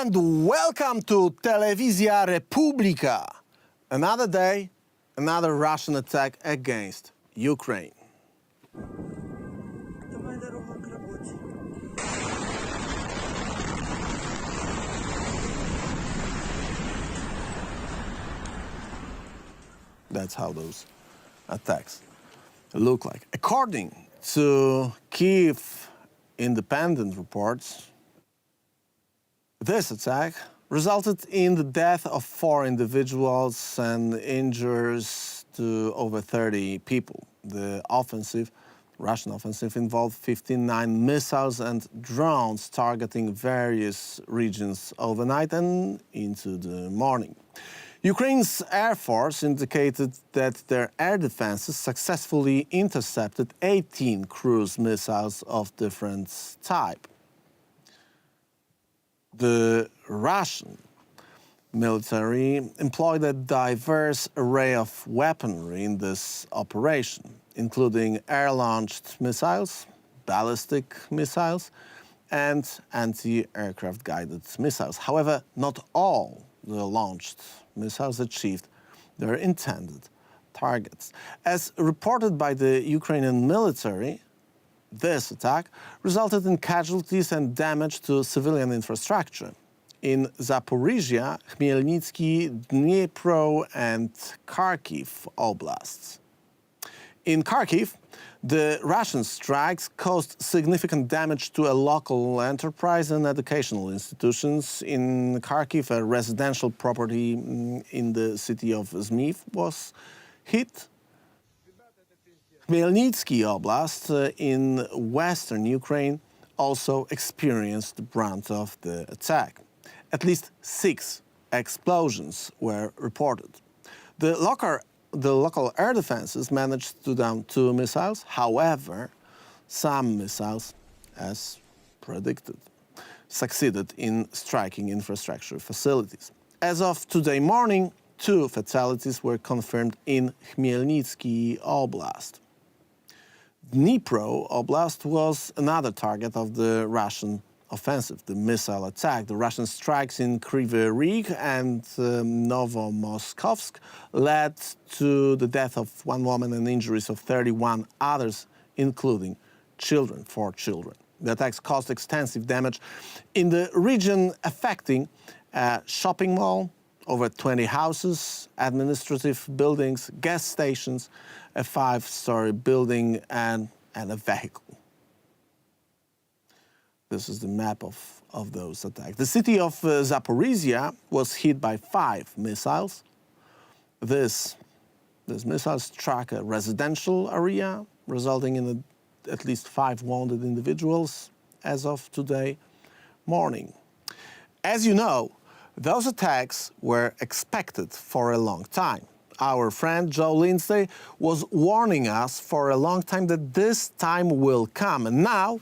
and welcome to Telewizja Republika. Another day, another Russian attack against Ukraine. That's how those attacks look like. According to Kyiv independent reports, this attack resulted in the death of 4 individuals and injuries to over 30 people. The Russian offensive, involved 59 missiles and drones targeting various regions overnight and into the morning. Ukraine's Air Force indicated that their air defenses successfully intercepted 18 cruise missiles of different type. The Russian military employed a diverse array of weaponry in this operation, including air-launched missiles, ballistic missiles, and anti-aircraft guided missiles. However, not all the launched missiles achieved their intended targets. As reported by the Ukrainian military, this attack resulted in casualties and damage to civilian infrastructure in Zaporizhzhia, Khmelnytskyi, Dnipro, and Kharkiv oblasts. In Kharkiv, the Russian strikes caused significant damage to a local enterprise and educational institutions. In Kharkiv, a residential property in the city of Zmiv was hit. Khmelnytskyi Oblast in western Ukraine also experienced the brunt of the attack. At least 6 explosions were reported. The local air defenses managed to down 2 missiles. However, some missiles, as predicted, succeeded in striking infrastructure facilities. As of today morning, 2 fatalities were confirmed in Khmelnytskyi Oblast. Dnipro Oblast was another target of the Russian offensive, the missile attack. The Russian strikes in Kryvyi Rih and Novomoskovsk led to the death of 1 woman and injuries of 31 others, including 4 children. The attacks caused extensive damage in the region, affecting a shopping mall, over 20 houses, administrative buildings, gas stations, a 5-story building, and a vehicle. This is the map of those attacks. The city of Zaporizhzhia was hit by 5 missiles. These missiles struck a residential area, resulting in at least 5 wounded individuals as of today morning. As you know, those attacks were expected for a long time. Our friend Joe Lindsley was warning us for a long time that this time will come. And now,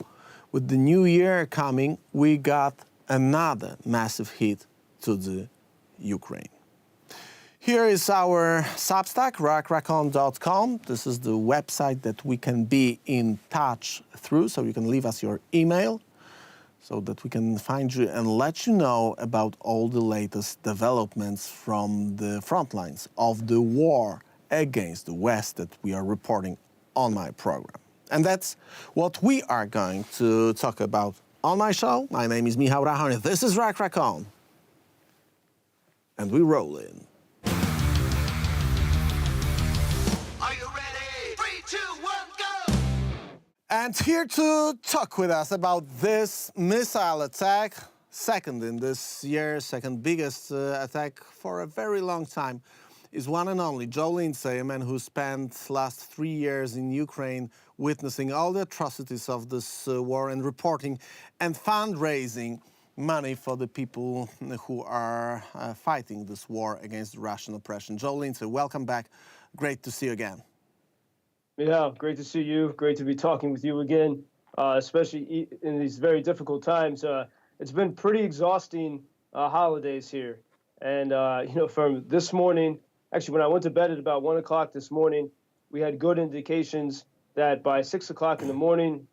with the new year coming, we got another massive hit to the Ukraine. Here is our Substack, rackracon.com. This is the website that we can be in touch through, so you can leave us your email so that we can find you and let you know about all the latest developments from the front lines of the war against the West that we are reporting on my program. And that's what we are going to talk about on my show. My name is Michał Rachon. This is Racon. And we roll in. Are you ready? 3, 2, 1, go! And here to talk with us about this missile attack, second in this year, second biggest attack for a very long time, is one and only Joe Lindsley, a man who spent last 3 years in Ukraine witnessing all the atrocities of this war and reporting and fundraising money for the people who are fighting this war against Russian oppression. Joe Lindsley, welcome back. Great to see you again. Yeah, great to see you. Great to be talking with you again, especially in these very difficult times. It's been pretty exhausting holidays here. And, from this morning, actually, when I went to bed at about 1 o'clock this morning, we had good indications that by 6 o'clock in the morning,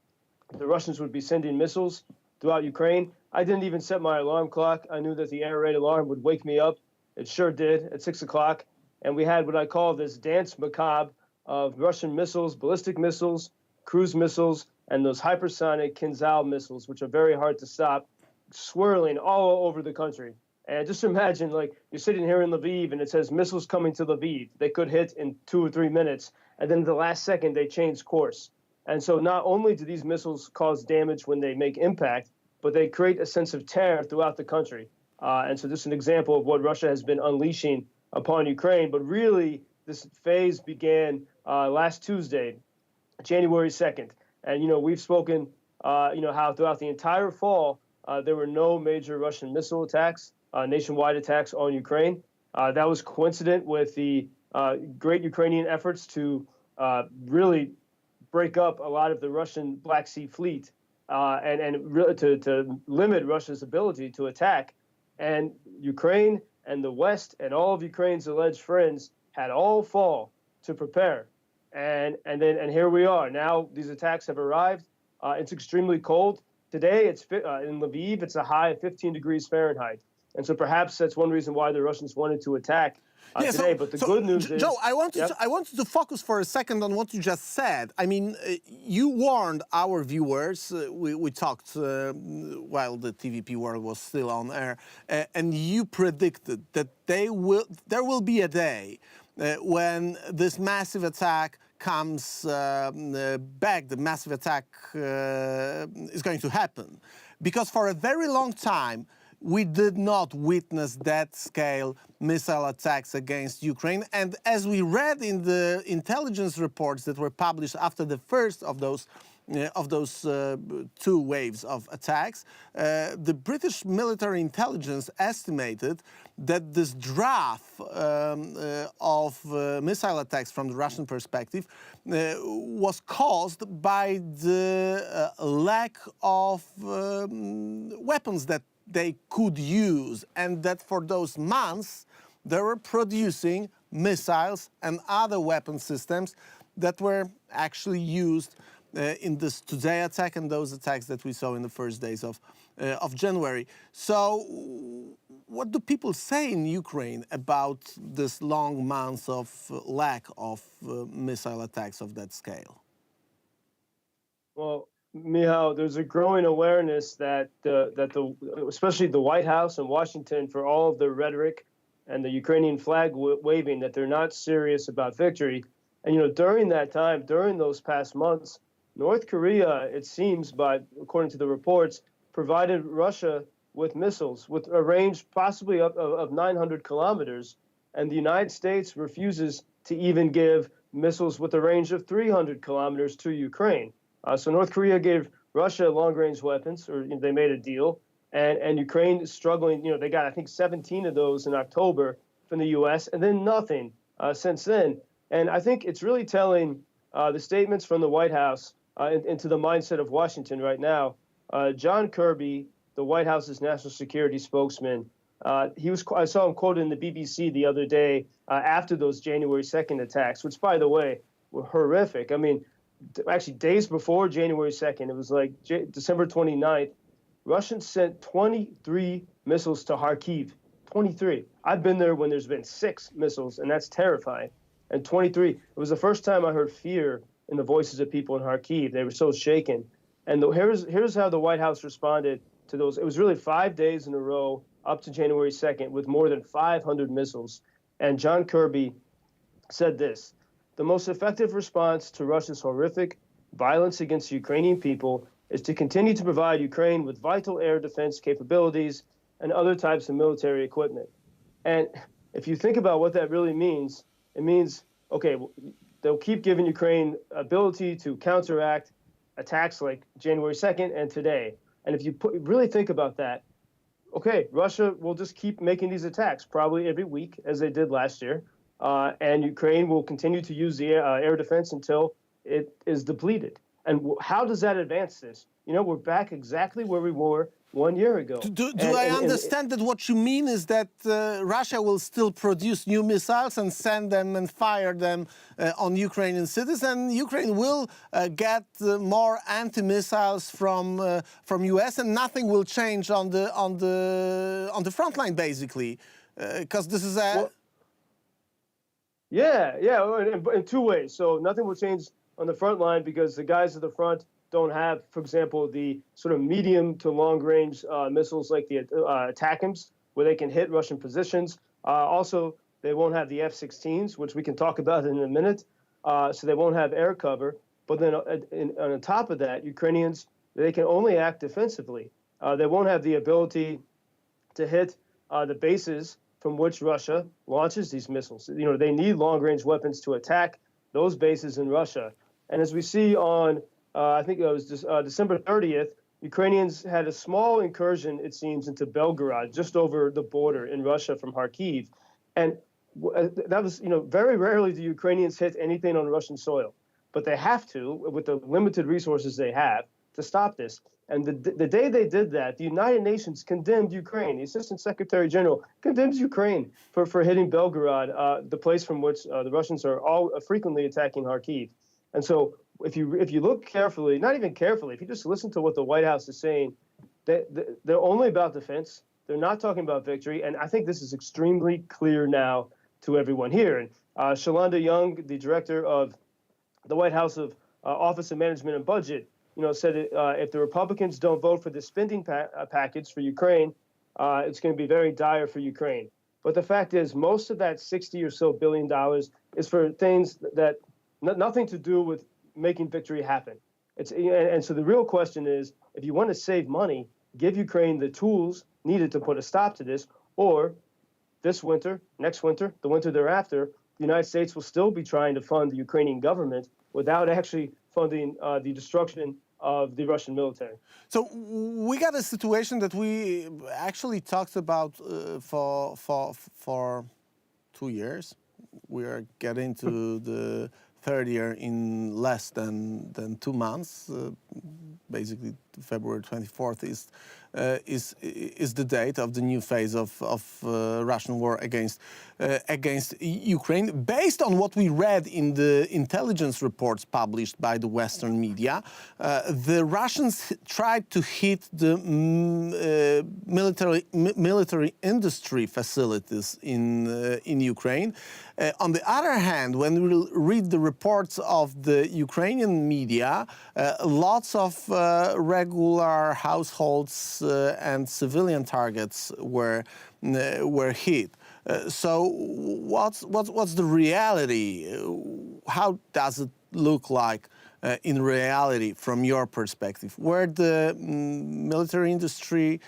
the Russians would be sending missiles throughout Ukraine. I didn't even set my alarm clock. I knew that the air raid alarm would wake me up. It sure did at 6 o'clock. And we had what I call this dance macabre of Russian missiles, ballistic missiles, cruise missiles, and those hypersonic Kinzhal missiles, which are very hard to stop, swirling all over the country. And just imagine, like, you're sitting here in Lviv and it says missiles coming to Lviv. They could hit in 2 or 3 minutes. And then the last second, they change course. And so not only do these missiles cause damage when they make impact, but they create a sense of terror throughout the country. And so this is an example of what Russia has been unleashing upon Ukraine. But really, this phase began last Tuesday, January 2nd. And, we've spoken, how throughout the entire fall, there were no major Russian missile attacks, nationwide attacks on Ukraine. That was coincident with the great Ukrainian efforts to really break up a lot of the Russian Black Sea Fleet and really to limit Russia's ability to attack. And Ukraine and the West and all of Ukraine's alleged friends had all fall to prepare. And here we are. Now these attacks have arrived. It's extremely cold. Today, it's in Lviv, it's a high of 15 degrees Fahrenheit. And so perhaps that's one reason why the Russians wanted to attack today. But the good news is... Joe, I wanted to focus for a second on what you just said. I mean, you warned our viewers. We talked while the TVP world was still on air, and you predicted that there will be a day when this massive attack comes back, the massive attack is going to happen. Because for a very long time, we did not witness that scale missile attacks against Ukraine. And as we read in the intelligence reports that were published after the first of those 2 waves of attacks, the British military intelligence estimated that this draft of missile attacks from the Russian perspective was caused by the lack of weapons that they could use, and that for those months they were producing missiles and other weapon systems that were actually used in this today attack and those attacks that we saw in the first days of January. So what do people say in Ukraine about this long months of lack of missile attacks of that scale? Well, Michal, there's a growing awareness that especially the White House and Washington, for all of their rhetoric and the Ukrainian flag waving, that they're not serious about victory. And during that time, during those past months, North Korea, it seems, according to the reports, provided Russia with missiles with a range possibly of 900 kilometers, and the United States refuses to even give missiles with a range of 300 kilometers to Ukraine. So North Korea gave Russia long-range weapons, or they made a deal, and Ukraine is struggling. They got, I think, 17 of those in October from the U.S., and then nothing since then. And I think it's really telling the statements from the White House into the mindset of Washington right now. John Kirby, the White House's national security spokesman, I saw him quoted in the BBC the other day after those January 2nd attacks, which, by the way, were horrific. I mean, actually, days before January 2nd, it was like December 29th, Russians sent 23 missiles to Kharkiv. 23. I've been there when there's been 6 missiles, and that's terrifying. And 23. It was the first time I heard fear in the voices of people in Kharkiv. They were so shaken. And here's how the White House responded to those. It was really 5 days in a row up to January 2nd with more than 500 missiles. And John Kirby said this: the most effective response to Russia's horrific violence against the Ukrainian people is to continue to provide Ukraine with vital air defense capabilities and other types of military equipment. And if you think about what that really means, it means, okay, they'll keep giving Ukraine ability to counteract attacks like January 2nd and today. And if you really think about that, okay, Russia will just keep making these attacks probably every week, as they did last year. And Ukraine will continue to use the air defense until it is depleted. And how does that advance this? We're back exactly where we were 1 year ago. Do I understand that what you mean is that Russia will still produce new missiles and send them and fire them on Ukrainian cities, and Ukraine will get more anti-missiles from US, and nothing will change on the front line, basically, because this is a. Well, yeah, in two ways. So nothing will change on the front line because the guys at the front don't have, for example, the sort of medium to long range missiles like the ATACMS, where they can hit Russian positions. Also, they won't have the F-16s, which we can talk about in a minute. So they won't have air cover. But then on top of that, Ukrainians, they can only act defensively. They won't have the ability to hit the bases from which Russia launches these missiles. You know, they need long-range weapons to attack those bases in Russia. And as we see on, I think it was December 30th, Ukrainians had a small incursion, it seems, into Belgorod, just over the border in Russia from Kharkiv. And that was, you know, very rarely do Ukrainians hit anything on Russian soil. But they have to, with the limited resources they have, to stop this. And the day they did that, the United Nations condemned Ukraine. The Assistant Secretary General condemns Ukraine for hitting Belgorod, the place from which the Russians are all frequently attacking Kharkiv. And so if you look carefully, not even carefully, if you just listen to what the White House is saying, they're only about defense. They're not talking about victory. And I think this is extremely clear now to everyone here. And Shalanda Young, the director of the White House of Office of Management and Budget, you know, said if the Republicans don't vote for the spending package for Ukraine, it's going to be very dire for Ukraine. But the fact is, most of that $60 or so billion is for things that nothing to do with making victory happen. And so the real question is, if you want to save money, give Ukraine the tools needed to put a stop to this, or this winter, next winter, the winter thereafter, the United States will still be trying to fund the Ukrainian government without actually funding the destruction of the Russian military. So we got a situation that we actually talked about for 2 years. We are getting to the third year in less than 2 months. Basically, February 24th is the date of the new phase of Russian war against Ukraine. Based on what we read in the intelligence reports published by the Western media, the Russians tried to hit the military industry facilities in Ukraine. On the other hand, when we read the reports of the Ukrainian media, lots of regular households and civilian targets were hit. So what's the reality? How does it look like in reality from your perspective? Were the military industry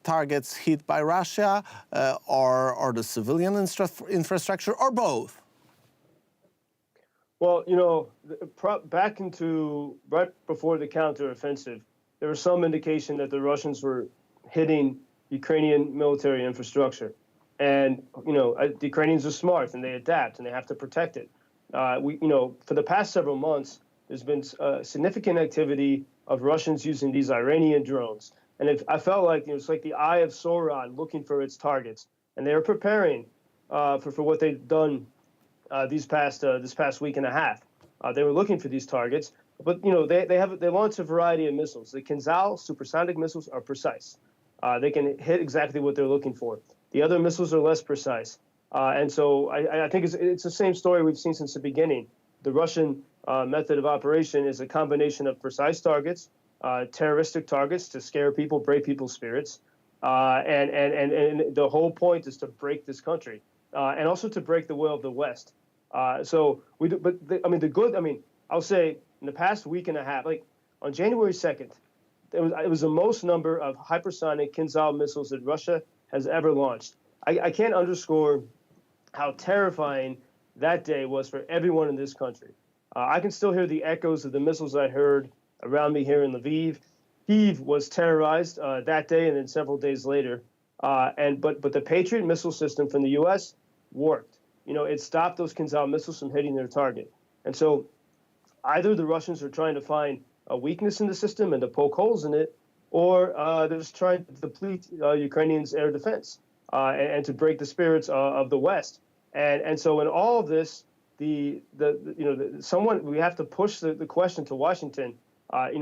targets hit by Russia, or the civilian infrastructure, or both? Well, you know, back into right before the counteroffensive, there was some indication that the Russians were hitting Ukrainian military infrastructure. And, you know, the Ukrainians are smart and they adapt and they have to protect it. You know, for the past several months, there's been significant activity of Russians using these Iranian drones. And I felt like, you know, it's like the eye of Sauron looking for its targets. And they were preparing for what they've done this past week and a half. They were looking for these targets. But, you know, they launch a variety of missiles. The Kinzhal supersonic missiles are precise. They can hit exactly what they're looking for. The other missiles are less precise. And so I think it's the same story we've seen since the beginning. The Russian method of operation is a combination of precise targets, terroristic targets to scare people, break people's spirits. And the whole point is to break this country and also to break the will of the West. I'll say in the past week and a half, like on January 2nd, it was the most number of hypersonic Kinzhal missiles that Russia has ever launched. I can't underscore how terrifying that day was for everyone in this country. I can still hear the echoes of the missiles I heard around me here in Lviv. Kyiv was terrorized that day and then several days later. But the Patriot missile system from the U.S. worked. You know, it stopped those Kinzhal missiles from hitting their target. And so either the Russians are trying to find a weakness in the system and to poke holes in it, or they're just trying to deplete Ukrainians' air defense and to break the spirits of the West. And so in all of this, we have to push the question to Washington. Are we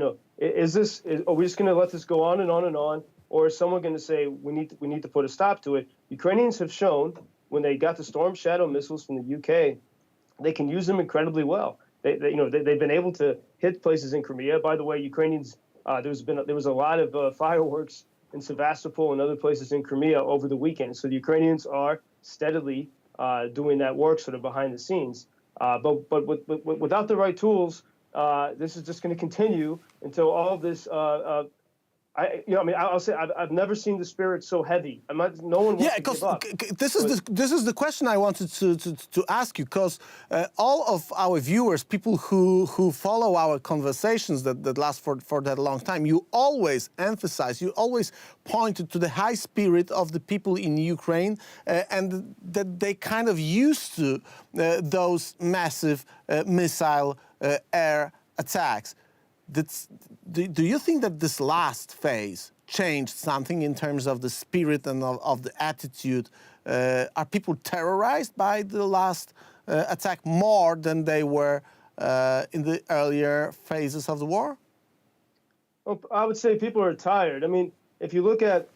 just going to let this go on and on and on, or is someone going to say we need to put a stop to it? Ukrainians have shown when they got the Storm Shadow missiles from the UK, they can use them incredibly well. They've been able to hit places in Crimea. By the way, Ukrainians there was a lot of fireworks in Sevastopol and other places in Crimea over the weekend. So the Ukrainians are steadily doing that work sort of behind the scenes. But without the right tools, this is just going to continue until all of this. I'll say I've never seen the spirit so heavy. No one wants to give up. This is the question I wanted to ask you, because all of our viewers, people who follow our conversations that last for that long time, you always emphasize, you always pointed to the high spirit of the people in Ukraine, and that they kind of used to those massive missile air attacks. Do you think that this last phase changed something in terms of the spirit and of the attitude? Are people terrorized by the last attack more than they were in the earlier phases of the war? Well, I would say people are tired. I mean, if you look at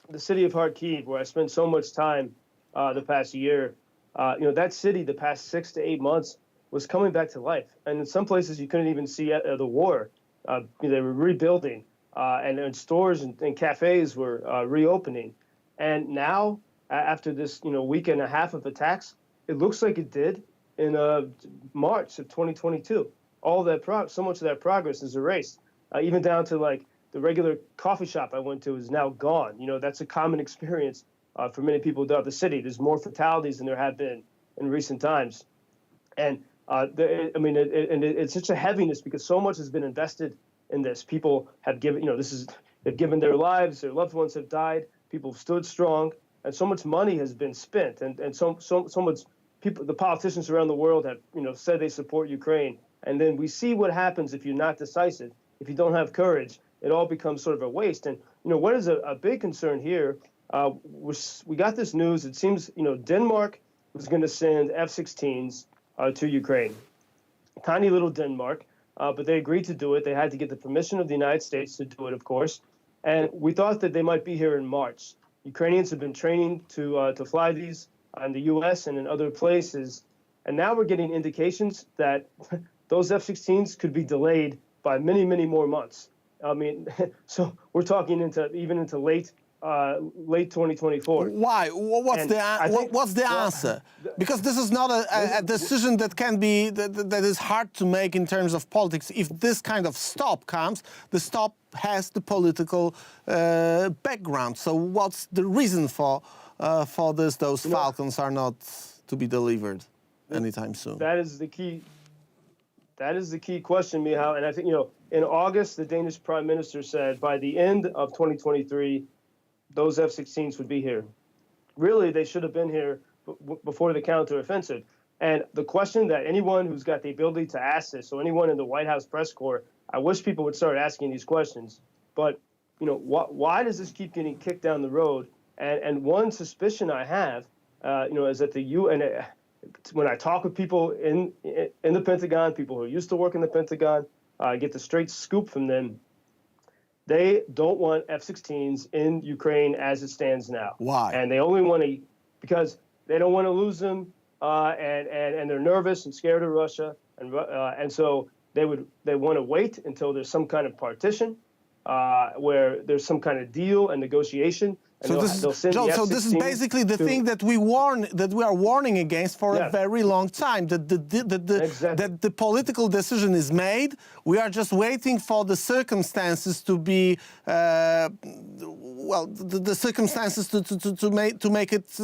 the city of Kharkiv, where I spent so much time the past year, that city the past 6 to 8 months was coming back to life. And in some places, you couldn't even see the war. They were rebuilding, and stores and cafes were reopening. And now, after this week and a half of attacks, it looks like it did in March of 2022. All that so much of that progress is erased, even down to like the regular coffee shop I went to is now gone. That's a common experience for many people throughout the city. There's more fatalities than there have been in recent times. And it's such a heaviness because so much has been invested in this. People have given, they've given their lives, their loved ones have died, people have stood strong, and so much money has been spent, and so much people, the politicians around the world have, said they support Ukraine, and then we see what happens if you're not decisive, if you don't have courage, it all becomes sort of a waste. And what is a big concern here? We got this news. It seems Denmark was going to send F-16s. To Ukraine. Tiny little Denmark, but they agreed to do it. They had to get the permission of the United States to do it, of course. And we thought that they might be here in March. Ukrainians have been training to fly these in the U.S. and in other places. And now we're getting indications that those F-16s could be delayed by many, many more months. I mean, so we're talking into late 2024. Why? What's the answer? Because this is not a decision that can be that is hard to make in terms of politics. If this kind of stop comes, the stop has the political background. So what's the reason for this? Those Falcons are not to be delivered anytime soon. That is the key. That is the key question, Michał. And I think in August, the Danish Prime Minister said by the end of 2023. Those F-16s would be here. Really, they should have been here before the counteroffensive. And the question that anyone who's got the ability to ask this, so anyone in the White House press corps, I wish people would start asking these questions. But, why does this keep getting kicked down the road? And one suspicion I have, is that the UN, when I talk with people in the Pentagon, people who used to work in the Pentagon, I get the straight scoop from them. They don't want F-16s in Ukraine as it stands now. Why? And they only want to, because they don't want to lose them, and they're nervous and scared of Russia, and so they want to wait until there's some kind of partition, where there's some kind of deal and negotiation. So this is basically the thing that we are warning against for a very long time. That the political decision is made. We are just waiting for the circumstances to be the circumstances to make it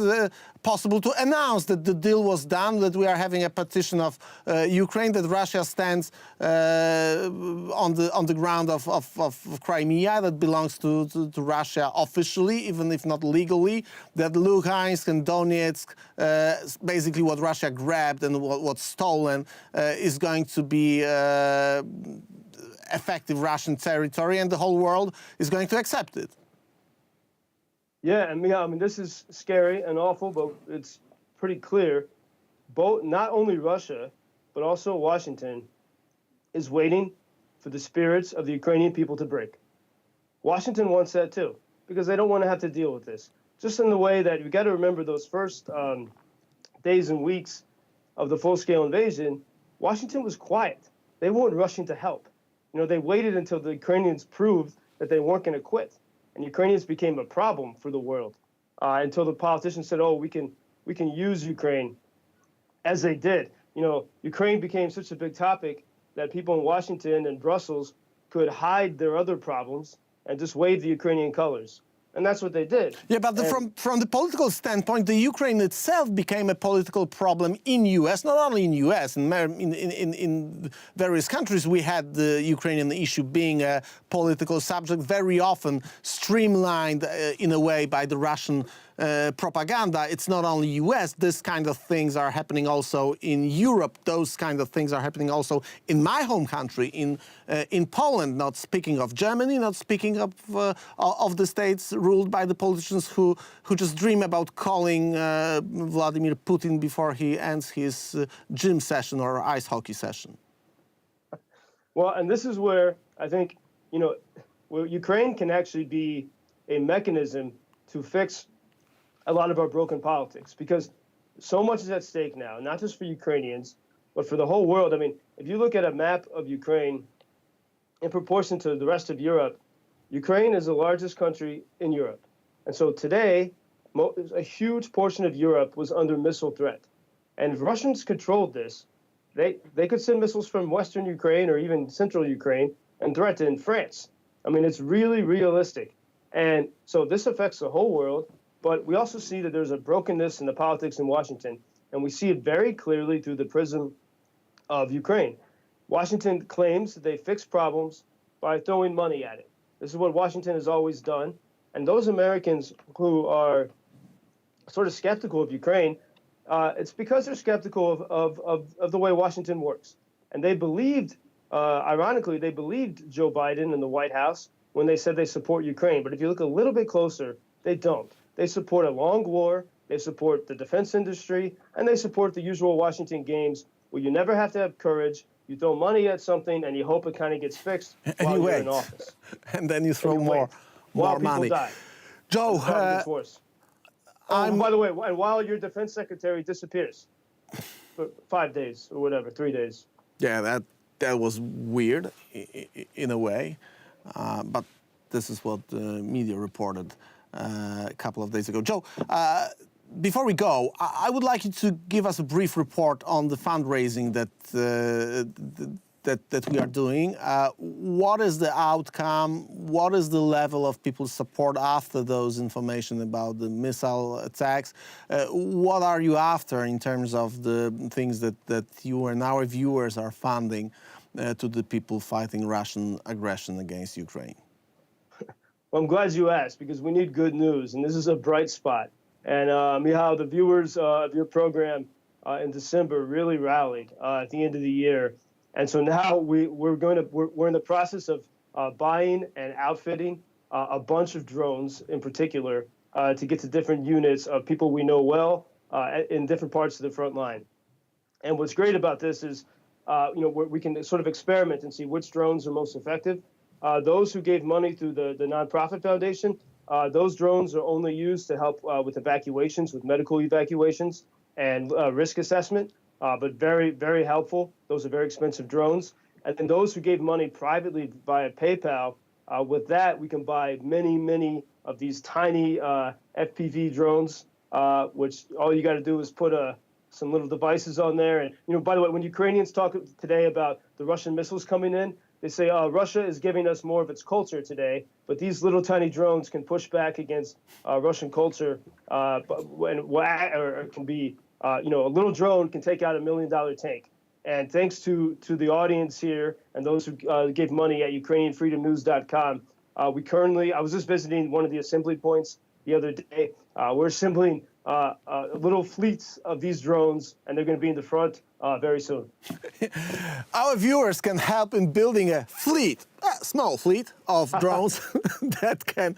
possible to announce that the deal was done. That we are having a partition of Ukraine. That Russia stands on the ground of Crimea that belongs to Russia officially, even if not legally, that Luhansk and Donetsk, basically what Russia grabbed and what's stolen, is going to be effective Russian territory, and the whole world is going to accept it. Yeah, and I mean, this is scary and awful, but it's pretty clear. Both, not only Russia, but also Washington, is waiting for the spirits of the Ukrainian people to break. Washington wants that too, because they don't want to have to deal with this. Just in the way that you got to remember those first days and weeks of the full-scale invasion, Washington was quiet. They weren't rushing to help. You know, they waited until the Ukrainians proved that they weren't going to quit, and Ukrainians became a problem for the world until the politicians said, "Oh, we can use Ukraine," as they did. You know, Ukraine became such a big topic that people in Washington and Brussels could hide their other problems and just wave the Ukrainian colors. And that's what they did. Yeah, but from the political standpoint, the Ukraine itself became a political problem in U.S., not only in U.S., in various countries. We had the Ukrainian issue being a political subject, very often streamlined in a way by the Russian propaganda. It's not only U.S. This kind of things are happening also in Europe. Those kind of things are happening also in my home country, in Poland. Not speaking of Germany, not speaking of the states ruled by the politicians who just dream about calling Vladimir Putin before he ends his gym session or ice hockey session. Well, and this is where I think, you know, where Ukraine can actually be a mechanism to fix a lot of our broken politics, because so much is at stake now, not just for Ukrainians, but for the whole world. I mean, if you look at a map of Ukraine in proportion to the rest of Europe, Ukraine is the largest country in Europe. And so today, a huge portion of Europe was under missile threat. And if Russians controlled this, they could send missiles from Western Ukraine or even Central Ukraine and threaten France. I mean, it's really realistic. And so this affects the whole world. But we also see that there's a brokenness in the politics in Washington, and we see it very clearly through the prism of Ukraine. Washington claims that they fix problems by throwing money at it. This is what Washington has always done. And those Americans who are sort of skeptical of Ukraine, it's because they're skeptical of the way Washington works. And they believed, ironically, they believed Joe Biden and the White House when they said they support Ukraine. But if you look a little bit closer, they don't. They support a long war, they support the defense industry, and they support the usual Washington games where you never have to have courage, you throw money at something, and you hope it kind of gets fixed while you're in office. And then you throw more money. Die. Joe, by the way, and while your defense secretary disappears for 5 days or whatever, 3 days. Yeah, that was weird in a way, but this is what the media reported a couple of days ago. Joe, before we go, I would like you to give us a brief report on the fundraising that we are doing. What is the outcome? What is the level of people's support after those information about the missile attacks? What are you after in terms of the things that you and our viewers are funding to the people fighting Russian aggression against Ukraine? Well, I'm glad you asked, because we need good news, and this is a bright spot. And Michal, the viewers of your program in December really rallied at the end of the year, and so now we're in the process of buying and outfitting a bunch of drones, in particular, to get to different units of people we know well in different parts of the front line. And what's great about this is, we can sort of experiment and see which drones are most effective. Those who gave money through the nonprofit foundation, those drones are only used to help with evacuations, with medical evacuations and risk assessment, but very, very helpful. Those are very expensive drones. And then those who gave money privately via PayPal, with that, we can buy many, many of these tiny FPV drones, which all you got to do is put some little devices on there. And, by the way, when Ukrainians talk today about the Russian missiles coming in, they say, Russia is giving us more of its culture today, but these little tiny drones can push back against Russian culture, or it can be, a little drone can take out $1 million tank. And thanks to the audience here and those who gave money at UkrainianFreedomNews.com, I was just visiting one of the assembly points the other day. We're assembling little fleets of these drones, and they're going to be in the front very soon. Our viewers can help in building a fleet, a small fleet of drones that can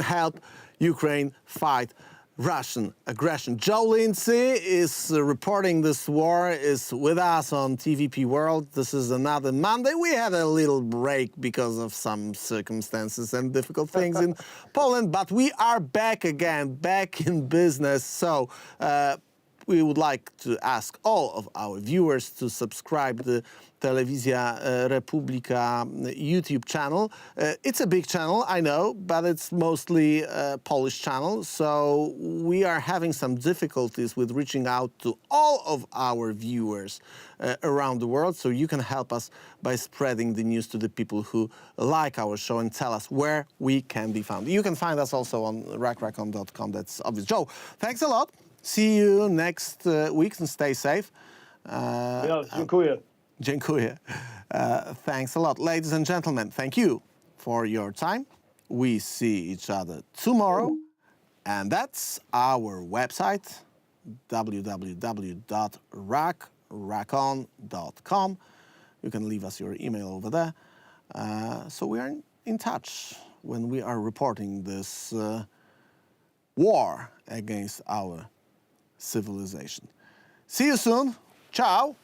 help Ukraine fight Russian aggression. Joe Lindsley is reporting this war, is with us on TVP World. This is another Monday. We had a little break because of some circumstances and difficult things in Poland, but we are back again, back in business. So we would like to ask all of our viewers to subscribe to the Telewizja Republika YouTube channel. It's a big channel, I know, but it's mostly a Polish channel, so we are having some difficulties with reaching out to all of our viewers around the world, so you can help us by spreading the news to the people who like our show and tell us where we can be found. You can find us also on rackracon.com, that's obvious. Joe, thanks a lot. See you next week and stay safe. Dziękuję. Dziękuję. Thanks a lot. Ladies and gentlemen, thank you for your time. We see each other tomorrow. And that's our website, www.rackracon.com. You can leave us your email over there. So we are in touch when we are reporting this war against our civilization. See you soon. Ciao.